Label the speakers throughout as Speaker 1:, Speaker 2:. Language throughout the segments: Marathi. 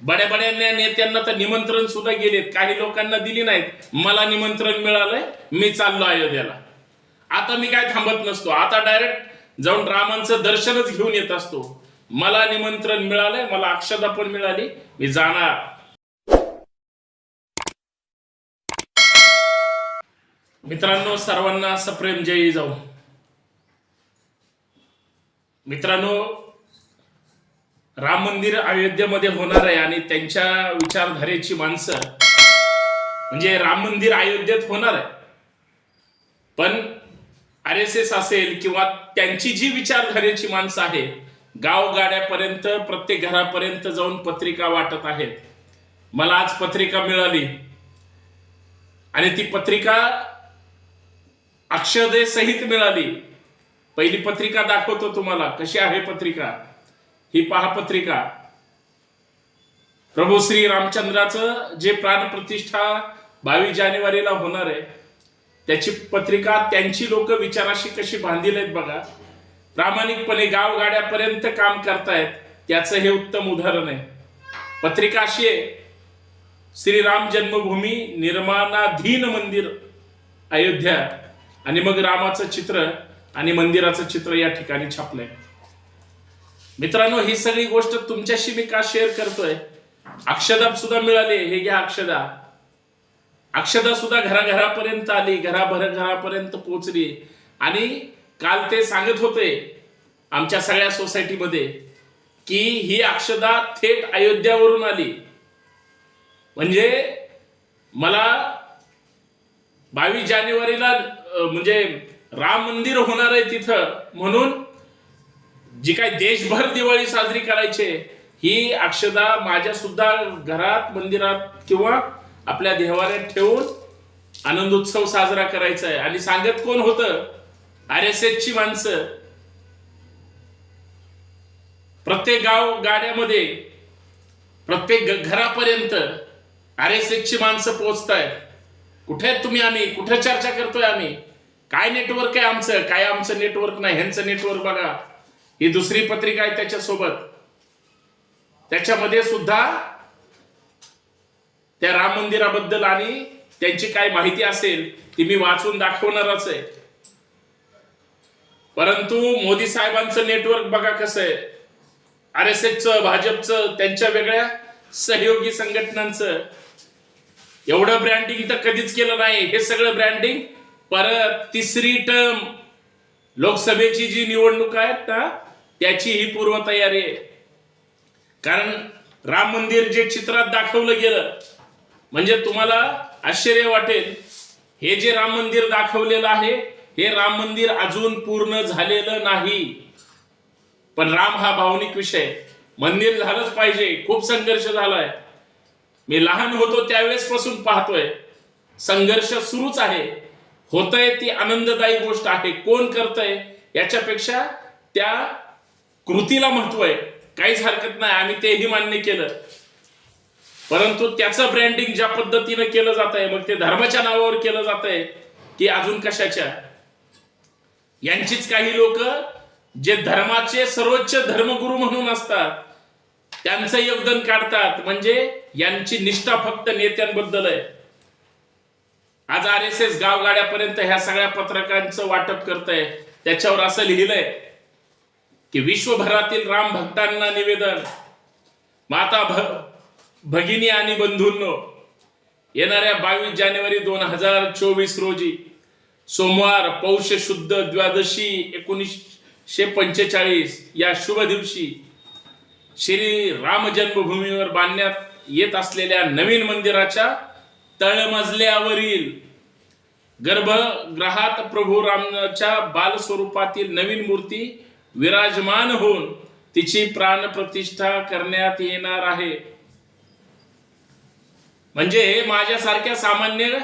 Speaker 1: बड्या बड्या नेत्यांना तर निमंत्रण सुद्धा गेलेत, काही लोकांना दिली नाहीत. मला निमंत्रण मिळालंय, मी चाललो अयोध्येला. आता मी काय थांबत नसतो, आता डायरेक्ट जाऊन रामांचं दर्शनच घेऊन येत असतो. मला निमंत्रण मिळालंय, मला अक्षता पण मिळाली, मी जाणार. मित्रांनो, सर्वांना सप्रेम जय जाऊ. मित्रांनो, राम मंदिर अयोध्येमध्ये होणार आहे आणि त्यांच्या विचारधारेची माणसं, म्हणजे राम मंदिर अयोध्येत होणार आहे, पण RSS असेल किंवा त्यांची जी विचारधारेची माणसं आहेत, गावगाड्यापर्यंत प्रत्येक घरापर्यंत जाऊन पत्रिका वाटत आहेत. मला आज पत्रिका मिळाली आणि ती पत्रिका अक्षदे सहित मिळाली. पहिली पत्रिका दाखवतो तुम्हाला, कशी आहे पत्रिका. ही पहा पत्रिका. प्रभू श्री रामचंद्राचं जे प्राणप्रतिष्ठा 22 जानेवारीला होणार आहे, त्याची पत्रिका त्यांची लोक विचाराशी कशी बांधील आहेत बघा. प्रामाणिकपणे गावगाड्यापर्यंत काम करतायत, त्याचं हे उत्तम उदाहरण आहे. पत्रिका अशी आहे, श्रीराम जन्मभूमी निर्माणाधीन मंदिर अयोध्या, आणि मग रामाचं चित्र आणि मंदिराचं चित्र या ठिकाणी छापलंय. मित्रांनो, ही सगळी गोष्ट तुमच्याशी मी का शेअर करतोय. अक्षदा सुद्धा मिळाली, हे घ्या अक्षदा. अक्षदा सुद्धा घराघरापर्यंत आली, घरापर्यंत पोहोचली. आणि काल ते सांगत होते आमच्या सगळ्या सोसायटीमध्ये की ही अक्षदा थेट अयोध्यावरून आली. म्हणजे मला 22 जानेवारीला म्हणजे राम मंदिर होणार आहे तिथं, म्हणून जी काय देशभर दिवाळी साजरी करायची, ही अक्षदा माझ्या सुद्धा घरात, मंदिरात किंवा आपल्या देवाऱ्यात ठेवून आनंदोत्सव साजरा करायचा आहे. आणि सांगत कोण होतं? RSS ची माणसं. प्रत्येक गाव गाड्यामध्ये, प्रत्येक घरापर्यंत RSS ची माणसं पोहोचतायत. कुठे आहेत तुम्ही? आम्ही कुठे चर्चा करतोय? आम्ही काय नेटवर्क आहे आमचं? काय आमचं नेटवर्क नाही, ह्यांचं नेटवर्क बघा. ही दुसरी पत्रिका आहे त्याच्यासोबत. त्याच्यामध्ये सुद्धा त्या राम मंदिराबद्दल आणि त्यांची काय माहिती असेल ती मी वाचून दाखवणारच आहे. परंतु मोदी साहेबांचं नेटवर्क बघा कसं आहे. RSSचं, भाजपचं, त्यांच्या वेगळ्या सहयोगी संघटनांचं एवढं ब्रँडिंग तर कधीच केलं नाही. हे सगळं ब्रँडिंग परत तिसरी टर्म लोकसभेची जी निवडणूक आहेत ना, त्याची ही पूर्वतयारी आहे. कारण राम मंदिर जे चित्रात दाखवलं गेलं, म्हणजे तुम्हाला आश्चर्य वाटेल, हे जे राम मंदिर दाखवलेलं आहे, हे राम मंदिर अजून पूर्ण झालेलं नाही. पण राम हा भावनिक विषय, मंदिर झालंच पाहिजे. खूप संघर्ष झालाय. मी लहान होतो त्यावेळेस पासून पाहतोय, संघर्ष सुरूच आहे. होतंय ती आनंददायी गोष्ट आहे. कोण करतंय याच्यापेक्षा त्या कृतीला महत्व आहे. काहीच हरकत नाही, आम्ही तेही मान्य केलं. परंतु त्याचं ब्रँडिंग ज्या पद्धतीनं केलं जात आहे, मग ते धर्माच्या नावावर केलं जात आहे की अजून कशाच्या. यांचीच काही लोक जे धर्माचे सर्वोच्च धर्मगुरू म्हणून असतात, त्यांचं योगदान काढतात. म्हणजे यांची निष्ठा फक्त नेत्यांबद्दल आहे. आज RSS गावगाड्यापर्यंत ह्या सगळ्या पत्रकांचं वाटप करतंय. त्याच्यावर असं लिहिलंय की विश्वभरातील राम भक्तांना निवेदन. माता भगिनी आणि बंधूंनो, येणाऱ्या 22 जानेवारी 2024 रोजी सोमवार पौष शुद्ध द्वादशी 1945 या शुभ दिवशी श्री राम जन्मभूमीवर बांधण्यात येत असलेल्या नवीन मंदिराच्या तळमजल्यावरील गर्भगृहात प्रभू रामाच्या बाल स्वरूपातील नवीन मूर्ती विराजमान होऊन तिची प्राणप्रतिष्ठा करण्यात येणार आहे. म्हणजे हे माझ्यासारख्या सामान्य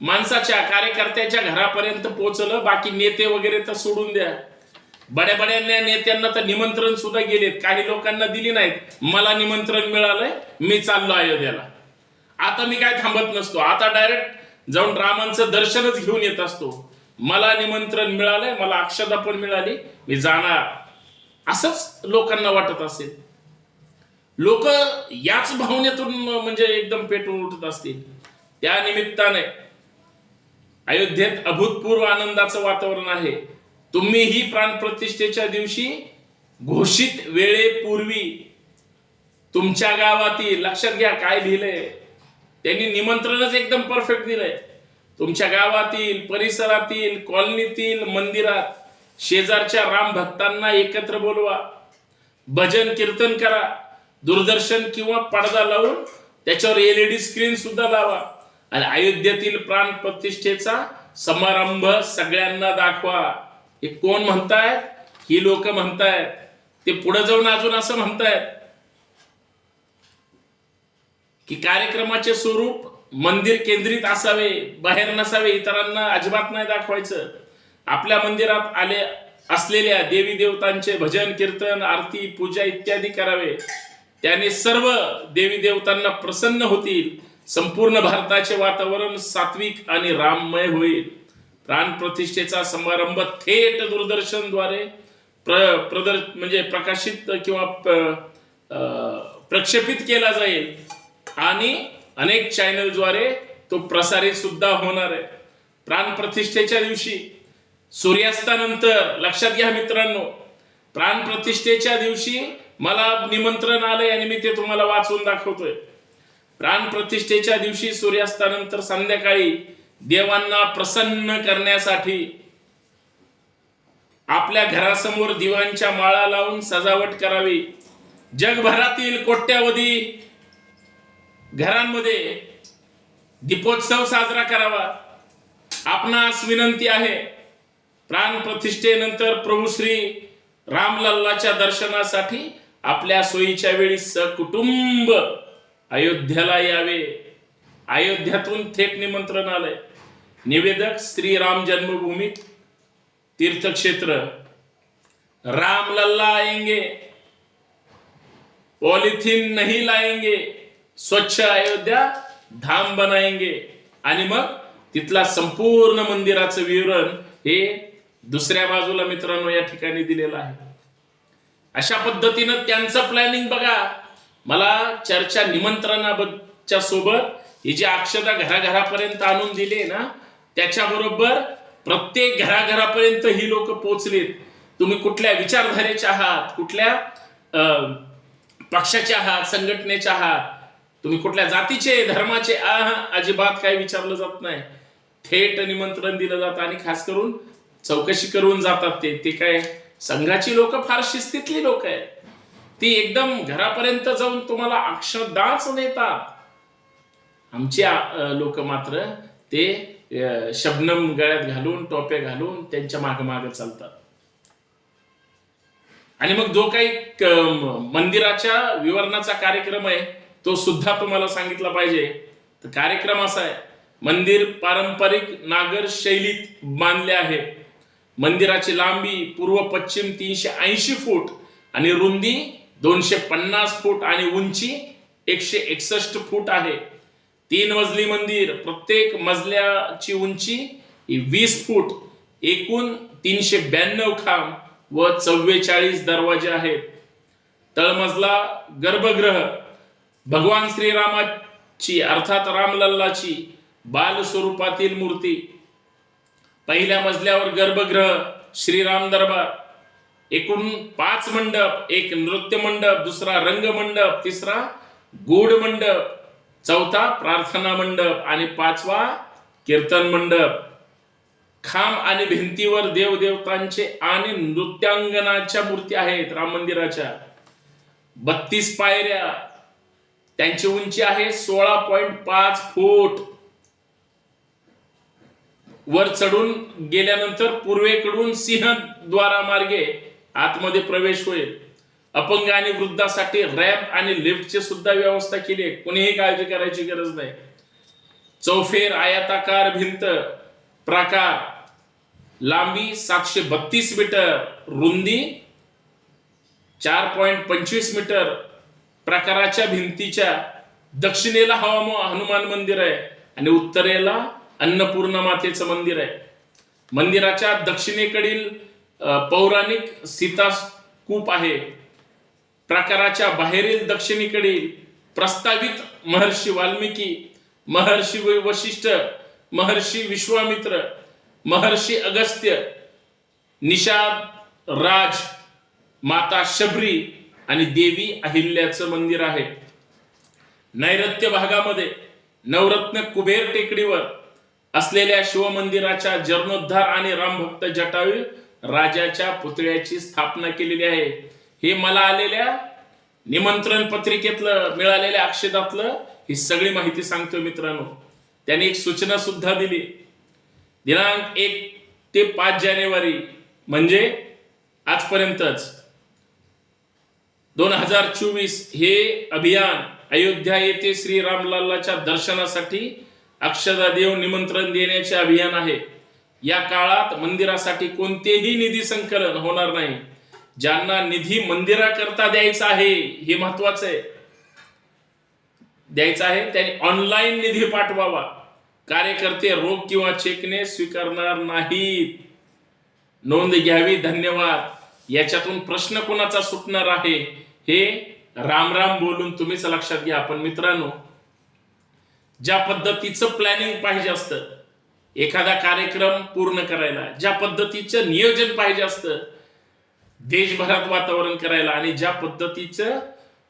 Speaker 1: माणसाच्या, कार्यकर्त्याच्या घरापर्यंत पोहोचलं. बाकी नेते वगैरे तर सोडून द्या. बड्या बड्या नेत्यांना तर निमंत्रण सुद्धा गेलेत, काही लोकांना दिली नाहीत. मला निमंत्रण मिळालंय, मी चाललो अयोध्येला. आता मी काय थांबत नसतो, आता डायरेक्ट जाऊन रामांचं दर्शनच घेऊन येत असतो. मला निमंत्रण मिळालंय, मला अक्षता पण मिळाली, मी जाणार. असंच लोकांना वाटत असेल. लोक याच भावनेतून म्हणजे एकदम पेटून उठत असतील. त्या निमित्ताने अयोध्येत अभूतपूर्व आनंदाचं वातावरण आहे. तुम्हीही प्राणप्रतिष्ठेच्या दिवशी घोषित वेळेपूर्वी तुमच्या गावातील, लक्षात घ्या काय लिहिलंय त्यांनी, निमंत्रणच एकदम परफेक्ट दिलंय. तुमच्या गावातील, परिसरातील, कॉलनीतील मंदिरात शेजारच्या राम भक्तांना एकत्र बोलवा, भजन कीर्तन करा, दूरदर्शन किंवा पडदा लावून त्याच्यावर LED स्क्रीन सुद्धा लावा आणि अयोध्येतील प्राण प्रतिष्ठेचा समारंभ सगळ्यांना दाखवा. हे कोण म्हणतायत? ही लोक म्हणतायत. ते पुढे जाऊन अजून असं म्हणतायत की कार्यक्रमाचे स्वरूप मंदिर केंद्रित असावे, बाहेर नसावे, इतरांना अजिबात नाही दाखवायचं. आपल्या मंदिरात आले असलेल्या देवी देवतांचे भजन कीर्तन, आरती, पूजा इत्यादी करावे. त्याने सर्व देवी देवतांना प्रसन्न होतील. संपूर्ण भारताचे वातावरण सात्विक आणि राममय होईल. प्राण प्रतिष्ठेचा समारंभ थेट दूरदर्शनद्वारे म्हणजे प्रकाशित किंवा प्रक्षेपित केला जाईल आणि अनेक चॅनलद्वारे तो प्रसारित सुद्धा होणार आहे. प्राण प्रतिष्ठेच्या दिवशी सूर्यास्तानंतर, लक्षात घ्या मित्रांनो, प्राण प्रतिष्ठेच्या दिवशी मला निमंत्रण आलंय आणि मी ते तुम्हाला वाचून दाखवतोय. प्राण प्रतिष्ठेच्या दिवशी सूर्यास्तानंतर संध्याकाळी देवांना प्रसन्न करण्यासाठी आपल्या घरासमोर दिव्यांच्या माळा लावून सजावट करावी. जगभरातील कोट्यावधी घरांमध्ये दीपोत्सव साजरा करावा. आपणास विनंती आहे, प्राण प्रतिष्ठेनंतर प्रभू श्री रामलल्लाच्या दर्शनासाठी आपल्या सोयीच्या वेळी सकुटुंब अयोध्येला यावे. अयोध्यातून थेट निमंत्रण आलंय. निवेदक श्री राम जन्मभूमी तीर्थक्षेत्र. रामलल्ला आएंगे, पॉलिथीन नहीं लाएंगे, स्वच्छ अयोध्या धाम बनाएंगे. आणि मग तिथला संपूर्ण मंदिराचं विवरण हे दुसऱ्या बाजूला मित्रांनो या ठिकाणी दिलेलं आहे. अशा पद्धतीनं त्यांचं प्लॅनिंग बघा. मला चर्चा निमंत्रणाच्या सोबत ही जी अक्षता घराघरापर्यंत आणून दिली ना, त्याच्याबरोबर प्रत्येक घराघरापर्यंत ही लोक पोहोचलीत. तुम्ही कुठल्या विचारधारेचे आहात, कुठल्या पक्षाचे आहात, संघटनेचे आहात, तुम्ही कुठल्या जातीचे, धर्माचे अजिबात काही विचारलं जात नाही. थेट निमंत्रण दिलं जातं आणि खास करून चौकशी करून जातात. ते काय संघाची लोक फार शिस्तीतली लोक आहेत. ती एकदम घरापर्यंत जाऊन तुम्हाला अक्षदाच नेतात. आमची लोक मात्र ते शबनम गळ्यात घालून, टोप्या घालून त्यांच्या माग माग चालतात. आणि मग जो काही मंदिराच्या विवरणाचा कार्यक्रम आहे तो सुद्धा तुम्हाला सांगितला पाहिजे. तर कार्यक्रम असा आहे, मंदिर पारंपरिक नागर शैलीत बांधले आहे. मंदिराची लांबी पूर्व पश्चिम 380 फूट आणि रुंदी 250 फूट आणि उंची 161 फूट आहे. 3 मजली मंदिर, प्रत्येक मजल्याची उंची 20 फूट, एकूण 392 खांब व 44 दरवाजे आहेत. तळमजला गर्भगृह, भगवान श्रीरामाची अर्थात रामलल्लाची बाल स्वरूपातील मूर्ती. पहिल्या मजल्यावर गर्भगृह, श्रीराम दरबार, एकूण 5 मंडप, एक नृत्य मंडप, दुसरा रंग मंडप, तिसरा गूढ मंडप, चौथा प्रार्थना मंडप आणि 5वा कीर्तन मंडप. खांब आणि भिंतीवर देवदेवतांचे आणि नृत्यांगनाच्या मूर्ती आहेत. राम मंदिराच्या 32 पायऱ्या, त्यांची उंची आहे 16.5 फूट. वर चढून गेल्यानंतर पूर्वेकडून सिंहद्वारा मार्गे आतमध्ये प्रवेश होईल. अपंग आणि वृद्धासाठी रॅम्प आणि लिफ्टची सुद्धा व्यवस्था केली आहे. कोणीही काळजी करायची गरज नाही. चौफेर आयताकार भिंत, प्राकार, लांबी 732 मीटर, रुंदी 4.25 मीटर. प्रकाराच्या भिंतीच्या दक्षिणेला हनुमान मंदिर आहे आणि उत्तरेला अन्नपूर्णा मातेचं मंदिर आहे. मंदिराच्या दक्षिणेकडील पौराणिक सीता कूप आहे. प्रकाराच्या बाहेरील दक्षिणेकडील प्रस्तावित महर्षी वाल्मिकी, महर्षी वशिष्ठ, महर्षी विश्वामित्र, महर्षी अगस्त्य, निषाद राज, माता शबरी आणि देवी अहिल्याचं मंदिर आहे. नैऋत्य भागामध्ये नवरत्न कुबेर टेकडीवर असलेल्या शिवमंदिराच्या जीर्णोद्धार आणि रामभक्त जटायू राजाच्या पुतळ्याची स्थापना केलेली आहे. हे मला आलेल्या निमंत्रण पत्रिकेतलं मिळालेल्या अक्षदातलं ही सगळी माहिती सांगतो मित्रांनो. त्यांनी एक सूचना सुद्धा दिली. दिनांक 1 ते 5 जानेवारी म्हणजे आजपर्यंतच 2024 हे अभियान अयोध्या येथे श्री रामलल्लाच्या दर्शनासाठी अक्षदा देव निमंत्रण देण्याचे अभियान आहे. या काळात मंदिरासाठी कोणतेही निधी संकलन होणार नाही. ज्यांना निधी मंदिराकरता द्यायचा आहे, हे महत्वाचं आहे, द्यायचा आहे त्यांनी ऑनलाईन निधी पाठवावा. कार्यकर्ते रोख किंवा चेकने स्वीकारणार नाहीत. नोंद घ्यावी. धन्यवाद. याच्यातून प्रश्न कोणाचा सुटणार आहे हे राम राम बोलून तुम्हीच लक्षात घ्या. पण मित्रांनो, ज्या पद्धतीचं प्लॅनिंग पाहिजे असतं एखादा कार्यक्रम पूर्ण करायला, ज्या पद्धतीचं नियोजन पाहिजे असतं देशभरात वातावरण करायला, आणि ज्या पद्धतीचं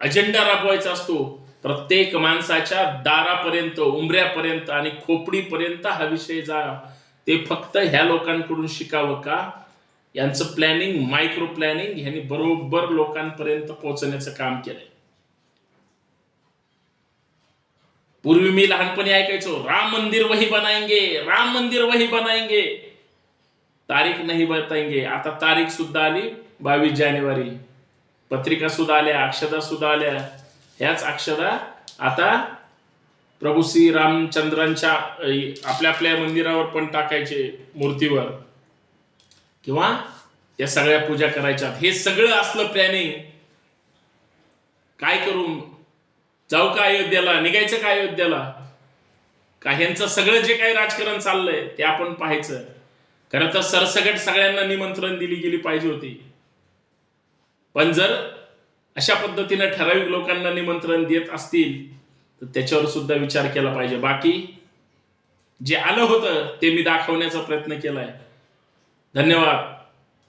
Speaker 1: अजेंडा राबवायचा असतो प्रत्येक माणसाच्या दारापर्यंत, उंबऱ्यापर्यंत आणि खोपडीपर्यंत हा विषय जा, ते फक्त ह्या लोकांकडून शिकावं का? यांचं प्लॅनिंग, मायक्रो प्लॅनिंग ह्यांनी बरोबर लोकांपर्यंत पोहोचण्याचं काम केलंय. पूर्वी मी लहानपणी ऐकायचो, राम मंदिर वही बनाएंगे, राम मंदिर वही बनाएंगे, तारीख नाही बताएंगे. आता तारीख सुद्धा आली 22 जानेवारी. पत्रिका सुद्धा आल्या, अक्षदा सुद्धा आल्या. ह्याच अक्षदा आता प्रभू श्री रामचंद्रांच्या आपल्या आपल्या मंदिरावर पण टाकायचे, मूर्तीवर, किंवा त्या सगळ्या पूजा करायच्या. हे सगळं असलं प्लॅनिंग. काय करू? जाऊ का अयोध्येला? निघायचं का अयोध्येला? का ह्यांचं सगळं जे काही राजकारण चाललंय ते आपण पाहायचं. खरं तर सरसकट सगळ्यांना निमंत्रण दिली गेली पाहिजे होती. पण जर अशा पद्धतीने ठराविक लोकांना निमंत्रण देत असतील तर त्याच्यावर सुद्धा विचार केला पाहिजे. बाकी जे आलं होतं ते मी दाखवण्याचा प्रयत्न केलाय. धन्यवाद.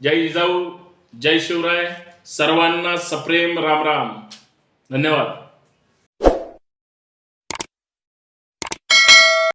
Speaker 1: जय जिजाऊ, जय शिवराय. सर्वांना सप्रेम राम राम. धन्यवाद.